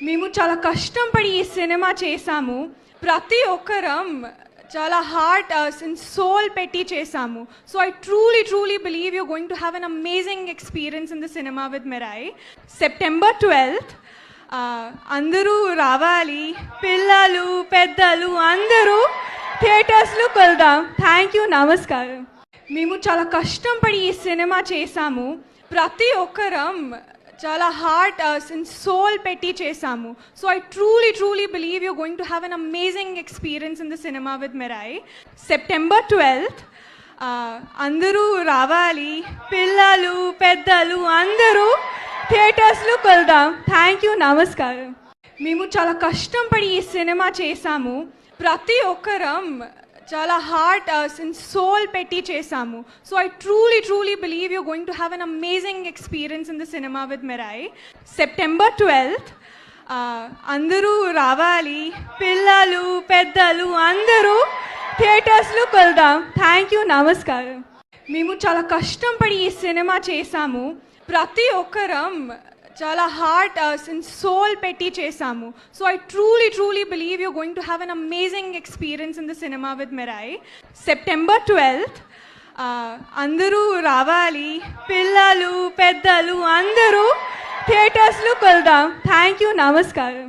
మేము చాలా కష్టం పడి ఈ సినిమా చేసాము. ప్రతి ఒక్కరం చాలా హార్ట్ అండ్ సోల్ పెట్టి చేసాము. So I truly believe you going to have an amazing experience in the cinema with Mirai. September 12th అందరూ రావాలి, పిల్లలు పెద్దలు అందరూ థియేటర్స్లో కలుద్దాం. థ్యాంక్ యూ, నమస్కారం. మేము చాలా కష్టం పడి ఈ సినిమా చేసాము. ప్రతి ఒక్కరం చాలా హార్ట్ అండ్ సోల్ పెట్టి చేసాము. So I truly believe you going to have an amazing experience in the cinema with Mirai. September 12th అందరూ రావాలి, పిల్లలు పెద్దలు అందరూ థియేటర్స్లో కలుద్దాం. థ్యాంక్ యూ, నమస్కారం. మేము చాలా కష్టం పడి ఈ సినిమా చేసాము. ప్రతి ఒక్కరం చాలా హార్ట్ అండ్ సోల్ పెట్టి చేసాము. So I truly believe you going to have an amazing experience in the cinema with Mirai. September 12th అందరూ రావాలి, పిల్లలు పెద్దలు అందరూ థియేటర్స్లో కలుద్దాం. థ్యాంక్ యూ, నమస్కారం. మేము చాలా కష్టం పడి ఈ సినిమా చేసాము. ప్రతి ఒక్కరం చాలా హార్ట్ అండ్ సోల్ పెట్టి చేసాము. So I truly believe you going to have an amazing experience in the cinema with Mirai. September 12th అందరూ రావాలి, పిల్లలు పెద్దలు అందరూ థియేటర్స్లో కలుద్దాం. థ్యాంక్ యూ, నమస్కారం.